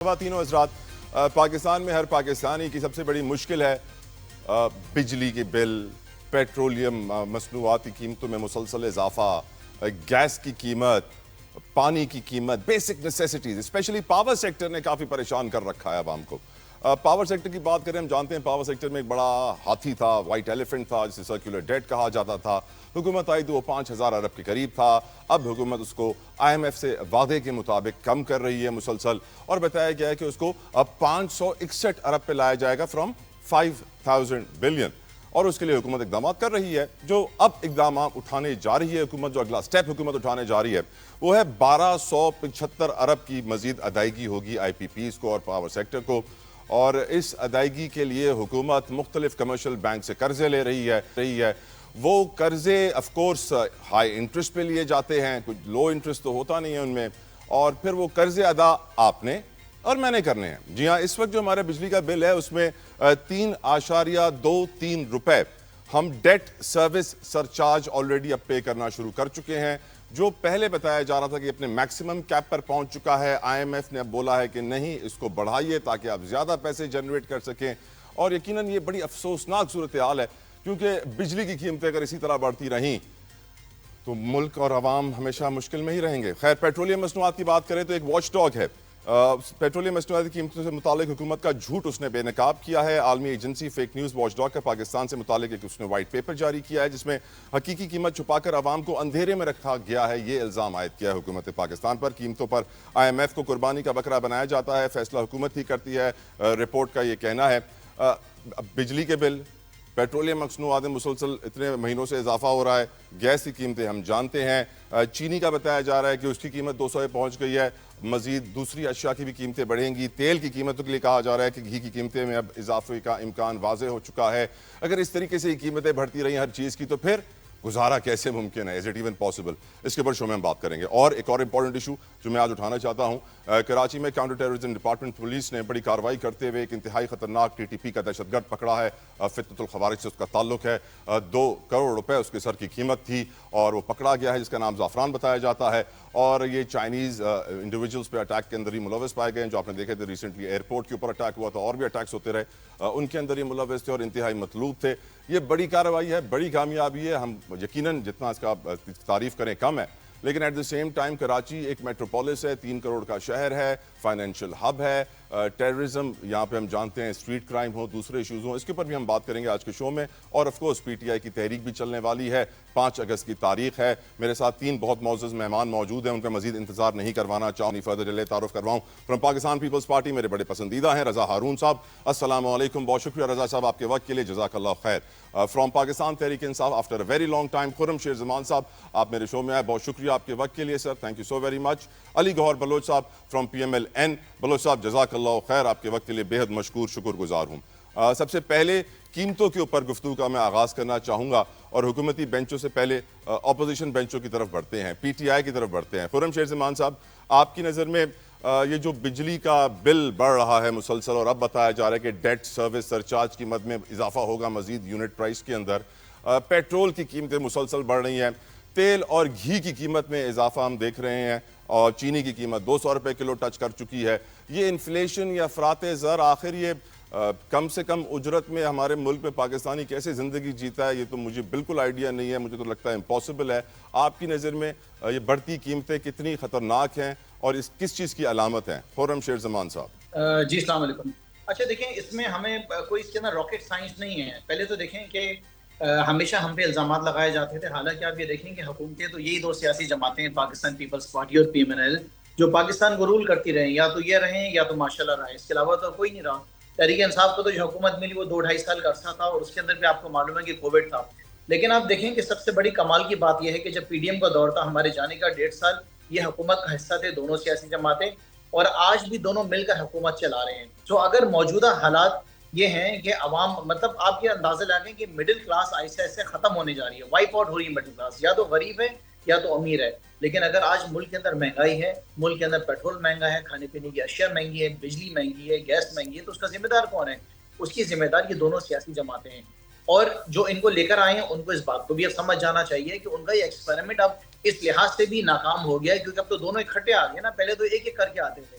ख़वातीन और हज़रात, पाकिस्तान में हर पाकिस्तानी की सबसे बड़ी मुश्किल है बिजली के बिल, पेट्रोलियम मसनूआत की कीमतों में मुसलसल इजाफा, गैस की कीमत, पानी की कीमत, basic necessities. Specially power sector ने काफ़ी परेशान कर रखा है आवाम को। पावर सेक्टर की बात करें, हम जानते हैं पावर सेक्टर में एक बड़ा हाथी था, वाइट एलिफेंट था, जिसे सर्कुलर डेट कहा जाता था। हुकूमत आई तो वो 5,000 अरब के करीब था। अब हुकूमत उसको IMF से वादे के मुताबिक कम कर रही है मुसलसल, और बताया गया है कि उसको अब 561 अरब पे लाया जाएगा फ्रॉम 5,000 बिलियन। और उसके लिए हुकूमत इकदाम कर रही है। जो अब इकदाम उठाने जा रही है हुकूमत, जो अगला स्टेप हुकूमत उठाने जा रही है वो है 1275 अरब की मजीद अदायगी होगी IPPs को और पावर सेक्टर को। और इस अदायगी के लिए हुकूमत मुख्तलिफ कमर्शियल बैंक से कर्जे ले रही है। वो कर्जे ऑफकोर्स हाई इंटरेस्ट पे लिए जाते हैं, कुछ लो इंटरेस्ट तो होता नहीं है उनमें, और फिर वो कर्जे अदा आपने और मैंने करने हैं। जी हाँ, इस वक्त जो हमारे बिजली का बिल है उसमें 3.23 रुपए हम डेट सर्विस सरचार्ज ऑलरेडी अब पे करना शुरू कर चुके हैं। जो पहले बताया जा रहा था कि अपने मैक्सिमम कैप पर पहुंच चुका है, IMF ने अब बोला है कि नहीं, इसको बढ़ाइए ताकि आप ज्यादा पैसे जनरेट कर सकें। और यकीनन ये बड़ी अफसोसनाक सूरत हाल है, क्योंकि बिजली की कीमतें अगर इसी तरह बढ़ती रहीं तो मुल्क और अवाम हमेशा मुश्किल में ही रहेंगे। खैर, पेट्रोलियम मसनूआत की बात करें तो एक वॉच डॉग है। पेट्रोलियम मसनूआत की कीमतों से मुतालिक हुकूमत का झूठ उसने बेनकाब किया है। आलमी agency fake news watch dog का पाकिस्तान से मुतालिक एक उसने वाइट पेपर जारी किया है, जिसमें हकीकी कीमत छुपाकर आवाम को अंधेरे में रखा गया है, ये इल्ज़ाम आयद किया है हुकूमत पाकिस्तान पर। कीमतों पर IMF को कुर्बानी का बकरा बनाया जाता है, फैसला हुकूमत ही करती है, रिपोर्ट का ये कहना है। बिजली के बिल, पेट्रोलियम मसनूआत मुसलसल इतने महीनों से इजाफा हो रहा है। गैस की कीमतें हम जानते हैं। चीनी का बताया जा रहा है कि उसकी कीमत 200 पहुंच गई है। मजीद दूसरी अशिया की भी कीमतें बढ़ेंगी। तेल की कीमतों के लिए कहा जा रहा है कि घी की कीमतें में अब इजाफे का इम्कान वाज़े हो चुका है। अगर इस तरीके से कीमतें बढ़ती रही हर चीज़ की तो फिर गुजारा कैसे मुमकिन है? Is it even possible? इसके ऊपर शो में हम बात करेंगे। और एक और इंपॉर्टेंट इशू जो मैं आज उठाना चाहता हूं, कराची में काउंटर टेररिज्म डिपार्टमेंट पुलिस ने बड़ी कार्रवाई करते हुए एक इंतहाई खतरनाक TTP का दहशतगर्द पकड़ा है। फितनतुल खवारिज से उसका ताल्लुक है। 2 करोड़ रुपए उसके सर की कीमत थी और वो पकड़ा गया है, जिसका नाम ज़ाफ़रान बताया जाता है। और ये चाइनीज़ इंडिविजुअल्स पे अटैक के अंदर ही मुलविस पाए गए हैं। जो आपने देखे थे रिसेंटली एयरपोर्ट के ऊपर अटैक हुआ था, और भी अटैक्स होते रहे, उनके अंदर ही मुलविस थे और इंतहाई मतलूब थे। ये बड़ी कार्रवाई है, बड़ी कामयाबी है। हम यकीनन जितना इसका तारीफ करें कम है, लेकिन at the same time Karachi एक मेट्रोपोलिस है, 3 करोड़ का शहर है, फाइनेंशियल हब है। टेररिज्म यहाँ पे हम जानते हैं, स्ट्रीट क्राइम हो, दूसरे इशूज़ हों, इसके ऊपर भी हम बात करेंगे आज के शो में। और ऑफ कोर्स PTI की तहरीक भी चलने वाली है, 5 अगस्त की तारीख है। मेरे साथ 3 बहुत मौजूद मेहमान मौजूद हैं, उनका मजीद इंतजार नहीं करवाना चाहूँ। फर्दर डिले तारुफ करवाऊँ फ्रॉम पाकिस्तान पीपल्स पार्टी, मेरे बड़े पसंदीदा हैं रज़ा हारून साहब। अस्सलाम वालेकुम, बहुत शुक्रिया रज़ा साहब आपके वक्त के लिए, जज़ाकल्लाह खैर। From Pakistan Tehreek Insaf after a very long time, Khurram शेर ज़मान साहब, आप मेरे शो में आए, बहुत शुक्रिया आपके वक्त के लिए sir, thank you so very much. Ali Gohar Baloch sahab from PMLN, Baloch sahab जज़ाकल्लाह खैर, आपके वक्त के लिए बेहद मशकूर शुक्रगुजार हूँ। सबसे पहले कीमतों के ऊपर गुफ्तगू का मैं आगाज़ करना चाहूँगा और हुकूमती बेंचों से पहले अपोजिशन बेंचों की तरफ बढ़ते हैं, PTI की तरफ बढ़ते हैं। खुर्रम शेर ज़मान साहब, आपकी नज़र में ये जो बिजली का बिल बढ़ रहा है मुसलसल, और अब बताया जा रहा है कि डेट सर्विस सरचार्ज की मद में इजाफा होगा मजीद यूनिट प्राइस के अंदर, पेट्रोल की कीमतें मुसलसल बढ़ रही हैं, तेल और घी की कीमत में इजाफा हम देख रहे हैं, और चीनी की कीमत 200 रुपये किलो टच कर चुकी है। ये इन्फ्लेशन या अफरात ज़र, आखिर ये कम से कम उजरत में हमारे मुल्क में पाकिस्तानी कैसे ज़िंदगी जीता है, ये तो मुझे बिल्कुल आइडिया नहीं है। मुझे तो लगता है इम्पॉसिबल है। आपकी नज़र में ये बढ़ती कीमतें कितनी ख़तरनाक हैं और इस किस चीज़ की अलामत हैं? खुर्रम शेर ज़मान साहब जी, अस्सलाम वालेकुम। अच्छा देखें, इसमें हमें कोई इसके अंदर रॉकेट साइंस नहीं है। पहले तो देखें कि हमेशा हम पे इल्ज़ामात लगाए जाते थे। हालांकि आप ये देखें कि हुकूमतें तो यही 2 सियासी जमातें हैं, पाकिस्तान पीपल्स पार्टी और PMNL, जो पाकिस्तान को रूल करती रहीं, या तो ये रहें या तो माशाल्लाह रहा है, इसके अलावा तो कोई नहीं रहा। तहरीक इंसाफ को तो जो हुकूमत मिली वो 2 ढाई साल का अरसा था, और उसके अंदर भी आपको मालूम है कि कोविड था। लेकिन आप देखें कि सबसे बड़ी कमाल की बात यह है कि जब PDM का दौर था, हमारे जाने का 1.5 साल, ये हुकूमत का हिस्सा थे दोनों सियासी जमातें, और आज भी दोनों मिलकर हुकूमत चला रहे हैं। तो अगर मौजूदा हालात ये हैं कि अवाम, मतलब आप ये अंदाजा लगाएं कि मिडिल क्लास ऐसे ऐसे खत्म होने जा रही है, वाइप आउट हो रही है मिडिल क्लास, या तो गरीब है या तो अमीर है। लेकिन अगर आज मुल्क के अंदर महंगाई है, मुल्क के अंदर पेट्रोल महंगा है, खाने पीने की अशिया महंगी है, बिजली महंगी है, गैस महंगी है, तो उसका जिम्मेदार कौन है? उसकी जिम्मेदार ये दोनों सियासी जमातें हैं। और जो इनको लेकर आए हैं, उनको इस बात को भी अब समझ जाना चाहिए कि उनका ये एक्सपेरिमेंट अब इस लिहाज से भी नाकाम हो गया है, क्योंकि अब तो दोनों इकट्ठे आ गए ना। पहले तो एक एक करके आते थे,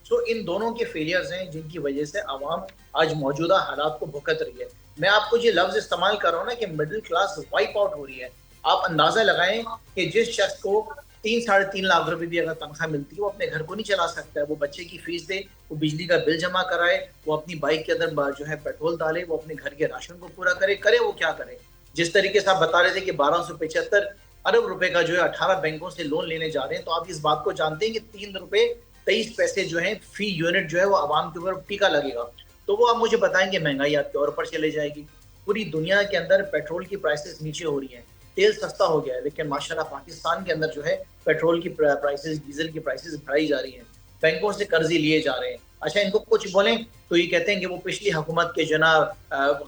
سو ان دونوں کے فیلیئرز ہیں جن کی وجہ سے عوام آج موجودہ حالات کو بھگت رہی ہے. میں آپ کو یہ لفظ استعمال کر رہا ہوں نا کہ مڈل کلاس وائپ آؤٹ ہو رہی ہے. آپ اندازہ لگائیں کہ جس شخص کو 3-3.5 لاکھ روپے بھی اگر تنخواہ ملتی ہے وہ اپنے گھر کو نہیں چلا سکتا ہے. وہ بچے کی فیس دے, وہ بجلی کا بل جمع کرائے, وہ اپنی بائک کے اندر جو ہے پیٹرول ڈالے, وہ اپنے گھر کے راشن کو پورا کرے وہ کیا کرے. جس طریقے سے آپ بتا رہے تھے کہ 1275 ارب روپے کا جو ہے 18 بینکوں سے لون لینے جا رہے ہیں, تو آپ اس بات کو جانتے ہیں کہ 3 روپے 23 پیسے جو ہیں فی یونٹ جو ہے وہ عوام کے اوپر ٹیکا لگے گا. تو وہ آپ مجھے بتائیں کہ مہنگائی آپ کے اور پر چلے جائے گی. پوری دنیا کے اندر پیٹرول کی پرائسز نیچے ہو رہی ہیں, تیل سستا ہو گیا ہے, لیکن ماشاءاللہ پاکستان کے اندر جو ہے پیٹرول کی پرائسز, ڈیزل کی پرائسز بڑھائی جا رہی ہیں, بینکوں سے قرضے لیے جا رہے ہیں. اچھا ان کو کچھ بولیں تو یہ کہتے ہیں کہ وہ پچھلی حکومت کے جو نا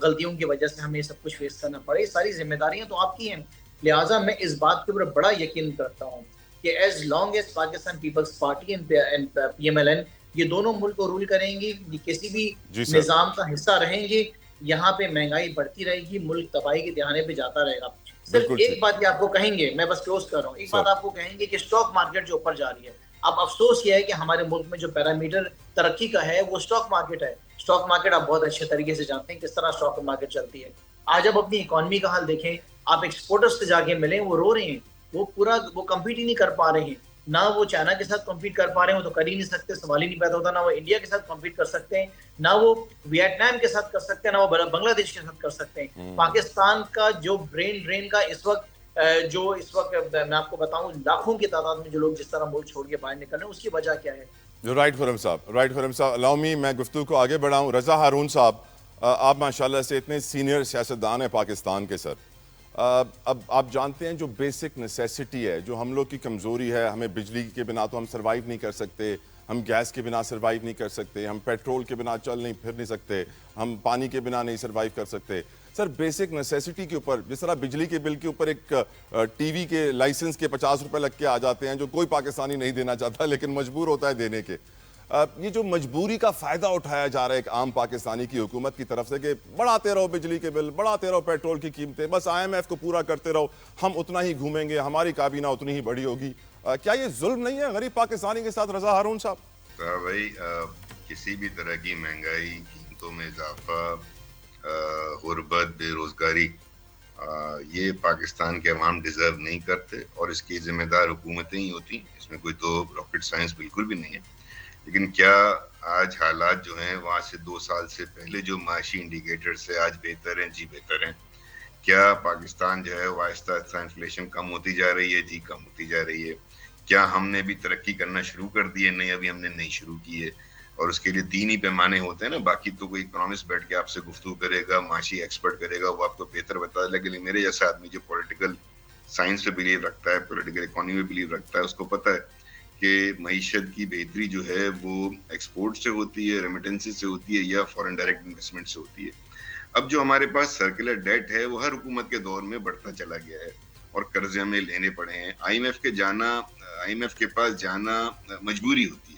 غلطیوں کی وجہ سے ہمیں سب کچھ فیس کرنا پڑے. ساری ذمہ داریاں تو آپ کی ہیں. لہٰذا میں اس بات کے اوپر بڑا یقین کرتا ہوں کہ as long as Pakistan Peoples Party and P M L N یہ دونوں ملک کو رول کریں گی, یہ کسی بھی جی سر. نظام کا حصہ رہیں گے, یہاں پہ مہنگائی بڑھتی رہے گی, ملک تباہی کے دہانے پہ جاتا رہے گا. صرف بالکل ایک بات یہ آپ کو کہیں گے, میں بس کلوز کر رہا ہوں, ایک سر. بات آپ کو کہیں گے کہ اسٹاک مارکیٹ جو اوپر جا رہی ہے. اب افسوس یہ ہے کہ ہمارے ملک میں جو پیرامیٹر ترقی کا ہے وہ اسٹاک مارکیٹ ہے. اسٹاک مارکیٹ آپ بہت اچھے طریقے سے جانتے ہیں کس طرح اسٹاک مارکیٹ چلتی ہے. آج آپ اپنی اکانومی کا حال دیکھیں, آپ ایکسپورٹرز سے جا کے ملیں, وہ رو رہے ہیں, وہ کمپیٹ ہی نہیں کر پا رہے ہیں. نہ وہ چائنا کے ساتھ کمپیٹ کر پا رہے ہیں, وہ تو کر ہی نہیں سکتے, سوال ہی نہیں پیدا ہوتا. نہ وہ انڈیا کے ساتھ کمپیٹ کر سکتے ہیں, نہ وہ ویتنام کے ساتھ کر سکتے ہیں, نہ وہ بنگلہ دیش کے ساتھ کر سکتے ہیں. پاکستان کا جو برین ڈرین کا اس وقت میں آپ کو بتاؤں لاکھوں کی تعداد میں جو لوگ جس طرح ملک چھوڑ کے باہر نکل رہے ہیں, اس کی وجہ کیا ہے؟ جو رائٹ خرم صاحب الاؤ می میں گفتگو کو آگے بڑھاؤں. رضا ہارون صاحب, آپ ماشاءاللہ سے اتنے سینئر سیاستدان ہیں پاکستان کے سر. اب آپ جانتے ہیں جو بیسک نیسیسٹی ہے, جو ہم لوگ کی کمزوری ہے, ہمیں بجلی کے بنا تو ہم سروائیو نہیں کر سکتے, ہم گیس کے بنا سروائیو نہیں کر سکتے, ہم پیٹرول کے بنا چل نہیں پھر نہیں سکتے, ہم پانی کے بنا نہیں سروائیو کر سکتے. سر بیسک نیسیسٹی کے اوپر جس طرح بجلی کے بل کے اوپر ایک ٹی وی کے لائسنس کے 50 روپے لگ کے آ جاتے ہیں, جو کوئی پاکستانی نہیں دینا چاہتا لیکن مجبور ہوتا ہے دینے کے, یہ جو مجبوری کا فائدہ اٹھایا جا رہا ہے ایک عام پاکستانی کی حکومت کی طرف سے کہ بڑھاتے رہو بجلی کے بل, بڑھاتے رہو پیٹرول کی قیمتیں, بس IMF کو پورا کرتے رہو, ہم اتنا ہی گھومیں گے, ہماری کابینہ اتنی ہی بڑی ہوگی. کیا یہ ظلم نہیں ہے غریب پاکستانی کے ساتھ رضا ہارون صاحب؟ بھائی کسی بھی طرح کی مہنگائی, قیمتوں میں اضافہ, غربت, بے روزگاری, یہ پاکستان کے عوام ڈیزرو نہیں کرتے, اور اس کی ذمہ دار حکومتیں ہی ہوتی. اس میں کوئی تو راکٹ سائنس بالکل بھی نہیں ہے. لیکن کیا آج حالات جو ہیں وہاں سے 2 سال سے پہلے جو معاشی انڈیکیٹر سے آج بہتر ہیں؟ جی بہتر ہیں. کیا پاکستان جو ہے آہستہ آہستہ انفلیشن کم ہوتی جا رہی ہے؟ جی کم ہوتی جا رہی ہے. کیا ہم نے بھی ترقی کرنا شروع کر دی ہے؟ نہیں, ابھی ہم نے نہیں شروع کی ہے. اور اس کے لیے 3 ہی پیمانے ہوتے ہیں نا, باقی تو کوئی اکنامسٹ بیٹھ کے آپ سے گفتگو کرے گا, معاشی ایکسپرٹ کرے گا, وہ آپ کو بہتر بتا دے. لیکن میرے جیسا آدمی جو پولیٹیکل سائنس پہ بلیو رکھتا ہے, پولیٹیکل اکانومی میں بلیو رکھتا ہے, اس کو پتہ ہے کہ معیشت کی بہتری جو ہے وہ ایکسپورٹ سے ہوتی ہے, ریمیٹنس سے ہوتی ہے, یا فارن ڈائریکٹ انویسٹمنٹ سے ہوتی ہے. اب جو ہمارے پاس سرکولر ڈیٹ ہے وہ ہر حکومت کے دور میں بڑھتا چلا گیا ہے, اور قرضے ہمیں لینے پڑے ہیں. IMF کے پاس جانا مجبوری ہوتی ہے.